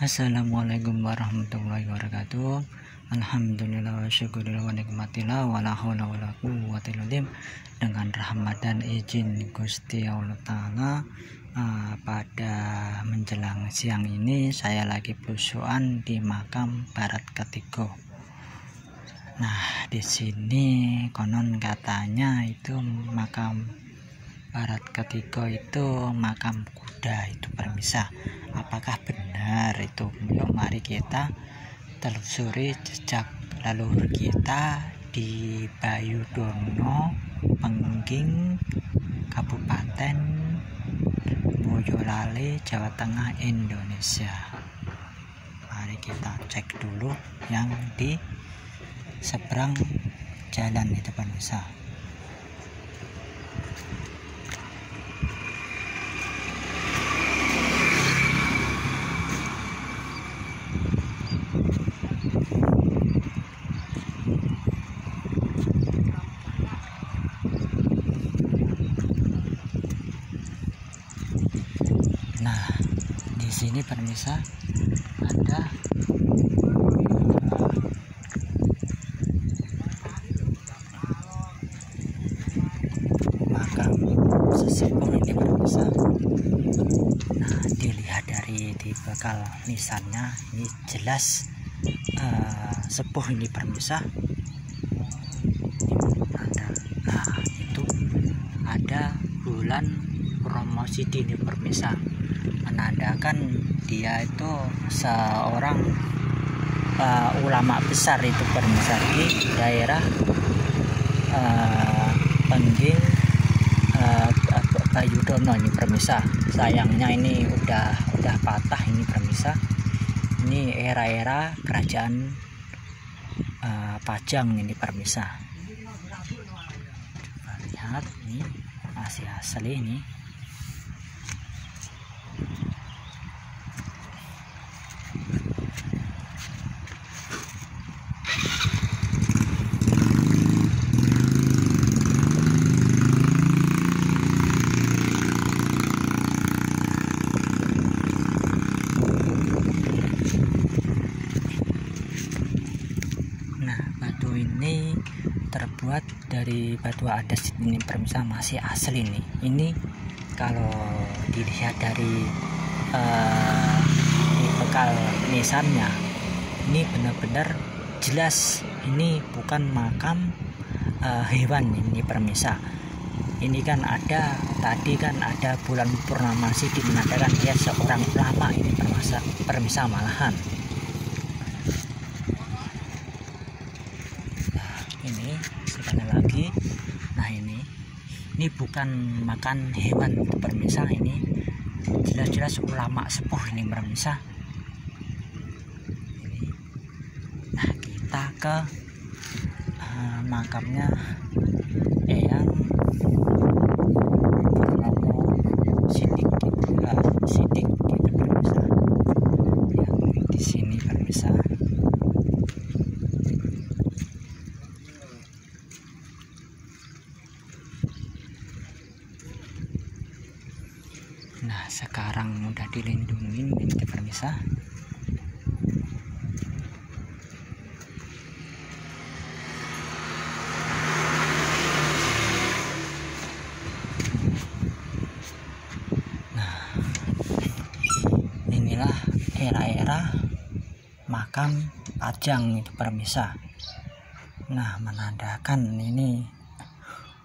Assalamualaikum warahmatullahi wabarakatuh. Alhamdulillah wa syukurillah wa nikmatillah wa la hawla wa la quwwata illa billah. Dengan rahmat dan izin Gusti Allah Ta'ala, pada menjelang siang ini saya lagi belusuan di makam Barat Ketiga. Nah, di sini konon katanya itu makam Barat Ketiga itu makam kuda itu permisa. Apakah benar itu? Yuk mari kita telusuri jejak leluhur kita di Bayudono, Pengging, Kabupaten Boyolali, Jawa Tengah, Indonesia. Mari kita cek dulu yang di seberang jalan itu pemirsa. Nah, di sini pemirsa ada makam sesepuh ini pemirsa. Nah, dilihat dari di bakal nisannya ini jelas sepuh ini pemirsa. Nah, itu ada bulan promosi ini pemirsa, menandakan dia itu seorang ulama besar itu pemirsa di daerah Pengging, Bayudono ini pemirsa. Sayangnya ini udah patah ini pemirsa. Ini era kerajaan Pajang ini pemirsa. Coba lihat ini masih asli ini. Ini terbuat dari batu adas ini pemirsa, masih asli nih. Ini kalau dilihat dari bekal nisannya, ini benar-benar jelas ini bukan makam hewan ini pemirsa. Ini kan tadi kan ada bulan purnama sidi, menandakan dia seorang ulama ini pemirsa malahan. Ini sekali lagi. Nah, ini bukan makan hewan pemirsa, ini jelas-jelas ulama sepuh ini pemirsa. Nah, kita ke makamnya Eyang Purnomo Sidik gitu pemirsa, yang di sini pemirsa. Nah, sekarang udah dilindungin ini pemirsa. Nah, inilah era makam Pajang itu pemirsa. Nah, menandakan ini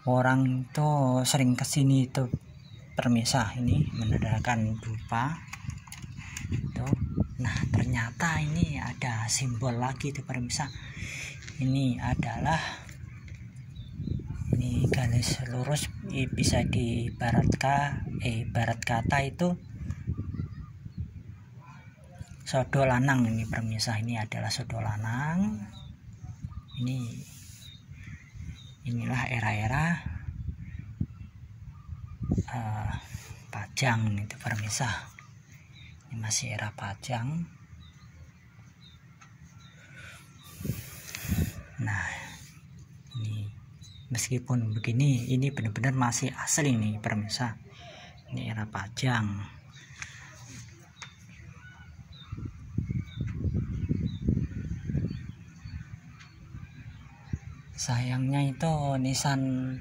orang itu sering kesini itu pemirsa. Ini menandakan dupa itu. Nah, ternyata ini ada simbol lagi itu pemirsa. Ini adalah garis lurus, bisa barat kata itu sodo lanang ini pemirsa. Ini adalah sodo lanang. Inilah era Pajang itu pemirsa. Ini masih era Pajang. Nah, ini meskipun begini, ini benar-benar masih asli nih pemirsa. Ini era Pajang. Sayangnya itu nisan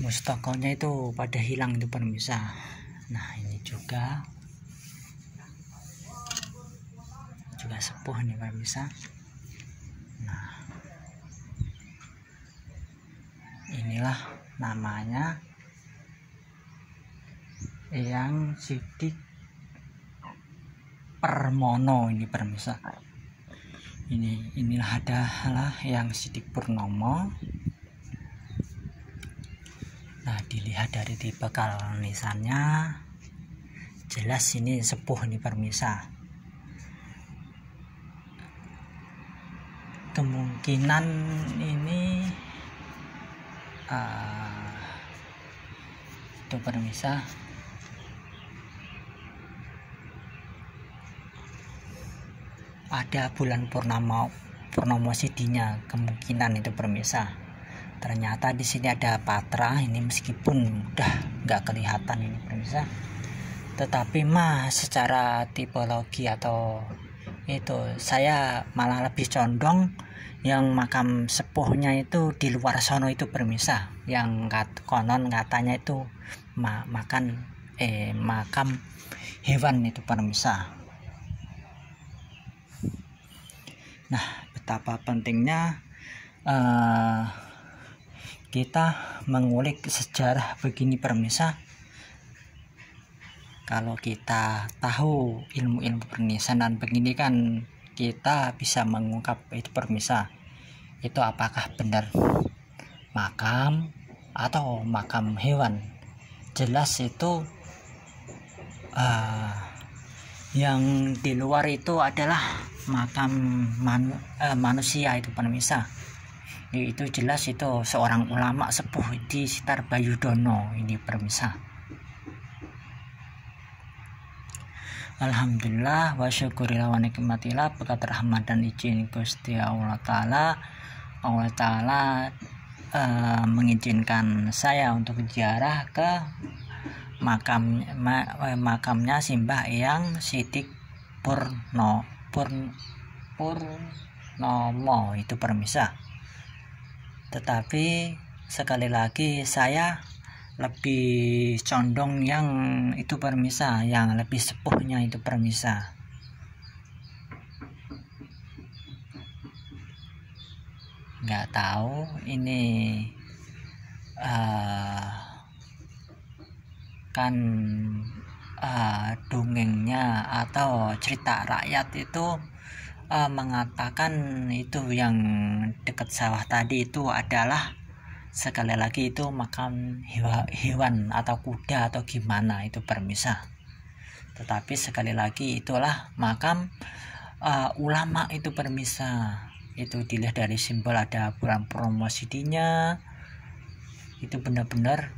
mustokonya itu pada hilang itu pemirsa. Nah ini juga sepuh nih pemirsa. Nah inilah namanya yang Sidik Permono ini pemirsa. Inilah adalah yang Sidik Purnomo. Nah dilihat dari tipe nisannya jelas ini sepuh nih pemirsa. Kemungkinan ini itu pemirsa ada bulan purnomo sidinya, kemungkinan itu pemirsa. Ternyata di sini ada patra ini, meskipun udah nggak kelihatan ini pemirsa, tetapi secara tipologi atau itu saya malah lebih condong yang makam sepuhnya itu di luar sono itu pemirsa, yang konon katanya itu makam hewan itu pemirsa. Nah betapa pentingnya kita mengulik sejarah begini pemirsa. Kalau kita tahu ilmu-ilmu pernisanan begini kan kita bisa mengungkap itu pemirsa, itu apakah benar makam atau makam hewan. Jelas itu yang di luar itu adalah makam manusia itu pemirsa. Itu jelas itu seorang ulama sepuh di sekitar Bayudono ini pemirsa. Alhamdulillah wa syukurillah wa nikmatillah, berkat rahmat dan izin Gusti Allah Ta'ala mengizinkan saya untuk ziarah ke makamnya Simbah Eyang Sidik Purnomo itu pemirsa. Tetapi sekali lagi saya lebih condong yang itu pemirsa, yang lebih sepuhnya itu pemirsa. Nggak tahu ini kan dongengnya atau cerita rakyat itu mengatakan itu yang dekat sawah tadi itu adalah sekali lagi itu makam hewan atau kuda atau gimana itu pemirsa. Tetapi sekali lagi itulah makam ulama itu pemirsa. Itu dilihat dari simbol ada bulan purnomo sidinya. Itu benar-benar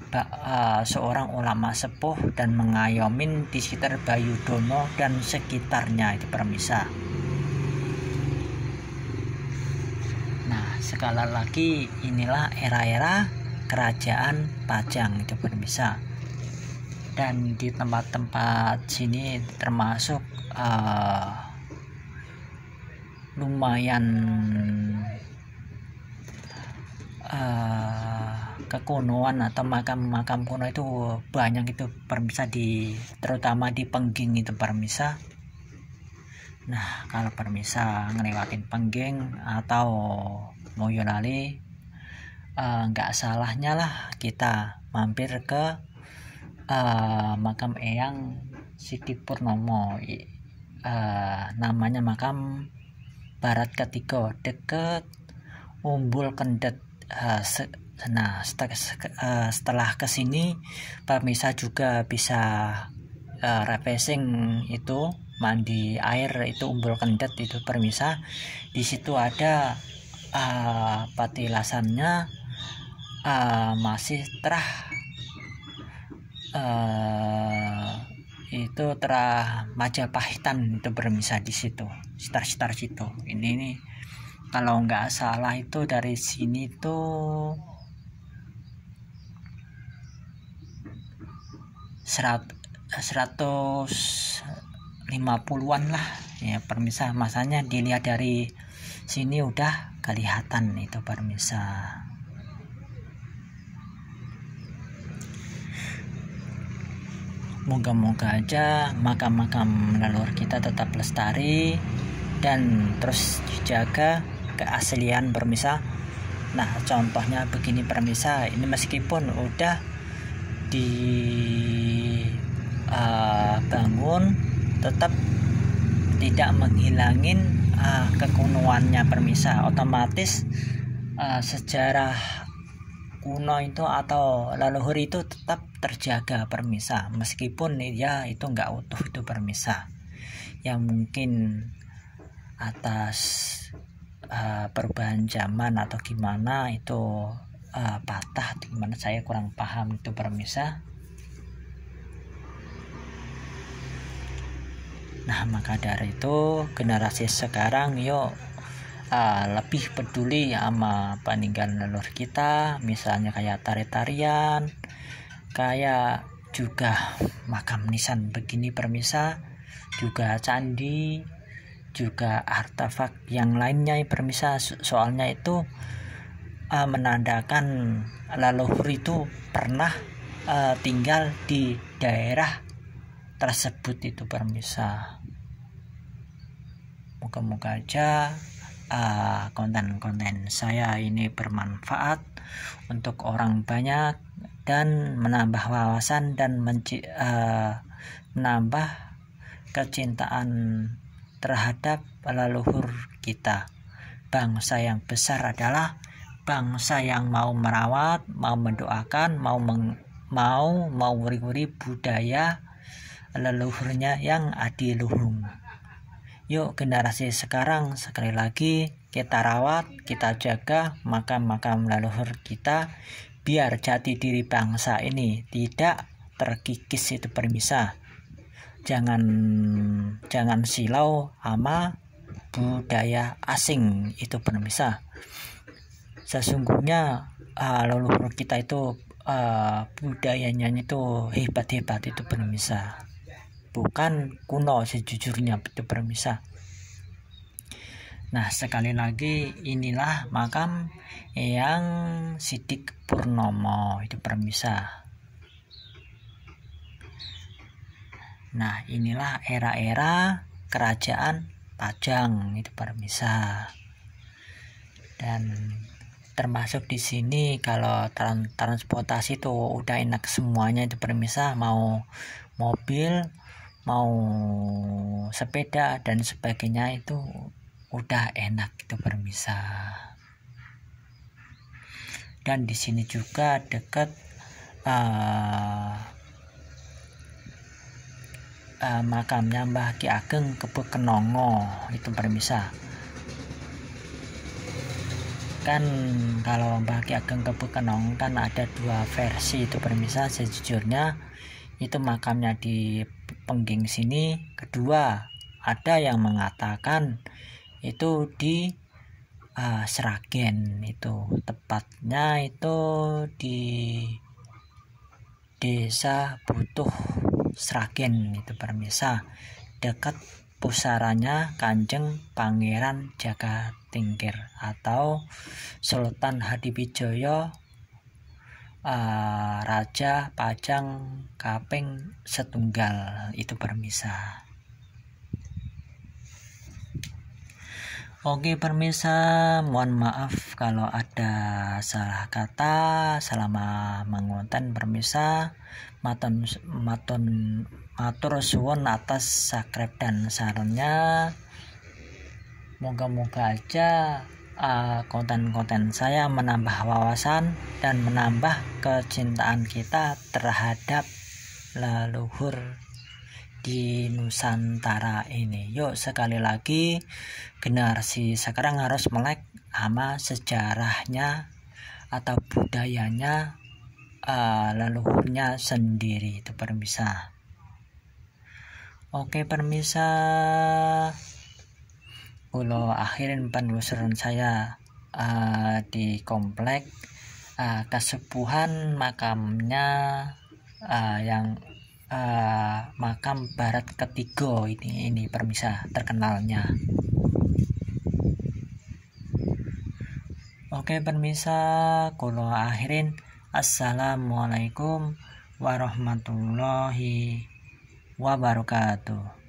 seorang ulama sepuh dan mengayomin di sekitar Bayudono dan sekitarnya itu pemirsa. Sekali lagi inilah era-era kerajaan Pajang itu pemirsa. Dan di tempat-tempat sini termasuk lumayan kekunoan atau makam-makam kuno itu banyak itu pemirsa, terutama di Pengging itu pemirsa. Nah kalau pemirsa ngelewatin Pengging atau Moyolali, nggak salahnya lah kita mampir ke makam Eyang Sidik Purnomo, namanya makam Barat Ketiga deket Umbul Kendet. Nah setelah kesini pemirsa juga bisa refreshing itu, mandi air itu Umbul Kendet itu pemirsa. Di situ ada patilasannya masih terah Majapahtan itu pemirsa di situ, sekitar situ. Ini kalau nggak salah itu dari sini tuh 150-an lah ya pemirsa. Masanya dilihat dari sini udah kelihatan itu permisa. Moga-moga aja makam-makam leluhur kita tetap lestari dan terus dijaga keaslian permisa. Nah, contohnya begini permisa, ini meskipun udah dibangun tetap tidak menghilangin kekunoannya permisa. Otomatis sejarah kuno itu atau leluhur itu tetap terjaga permisa, meskipun ya itu nggak utuh itu permisa, yang mungkin atas perubahan zaman atau gimana itu patah atau gimana, saya kurang paham itu permisa. Nah, maka dari itu generasi sekarang yuk lebih peduli sama peninggalan leluhur kita, misalnya kayak tari-tarian, kayak juga makam nisan begini permisa, juga candi, juga artefak yang lainnya permisa. Soalnya itu menandakan leluhur itu pernah tinggal di daerah tersebut itu permisa. Moga-moga aja konten-konten saya ini bermanfaat untuk orang banyak dan menambah wawasan dan menambah kecintaan terhadap leluhur kita. Bangsa yang besar adalah bangsa yang mau merawat, mau mendoakan, mau wuri-wuri budaya leluhurnya yang adiluhung. Yuk generasi sekarang sekali lagi kita rawat, kita jaga makam-makam leluhur kita biar jati diri bangsa ini tidak terkikis itu permisa. Jangan silau sama budaya asing itu permisa. Sesungguhnya leluhur kita itu budayanya itu hebat-hebat itu permisa, bukan kuno sejujurnya itu permisa. Nah, sekali lagi inilah makam yang Sidik Purnomo itu permisa. Nah, inilah era-era kerajaan Pajang itu permisa. Dan termasuk di sini kalau transportasi itu udah enak semuanya itu permisa, mau mobil, mau sepeda dan sebagainya itu udah enak itu permisa. Dan di sini juga dekat makamnya Mbah Ki Ageng Kebo Kenongo itu permisa. Kan kalau Mbah Ki Ageng Kebo Kenongo kan ada dua versi itu permisa. Sejujurnya itu makamnya di Pengging sini. Kedua, ada yang mengatakan itu di Sragen, itu tepatnya itu di Desa Butuh Sragen itu permisa, dekat pusaranya Kanjeng Pangeran Jagatingkir atau Sultan Hadiwijaya Raja Pajang kaping setunggal itu permisa. Oke permisa, mohon maaf kalau ada salah kata selama mengonten permisa. Matur suwun atas subscribe dan sarannya. Moga-moga aja konten-konten saya menambah wawasan dan menambah kecintaan kita terhadap leluhur di Nusantara ini. Yuk sekali lagi generasi sekarang harus melek sama sejarahnya atau budayanya leluhurnya sendiri itu permisa. Oke permisa, kalau akhirin penelusuran saya di komplek Kesepuhan makamnya yang makam barat ketiga ini permisa terkenalnya. Oke pemirsa, kulo akhirin assalamualaikum warahmatullahi wabarakatuh.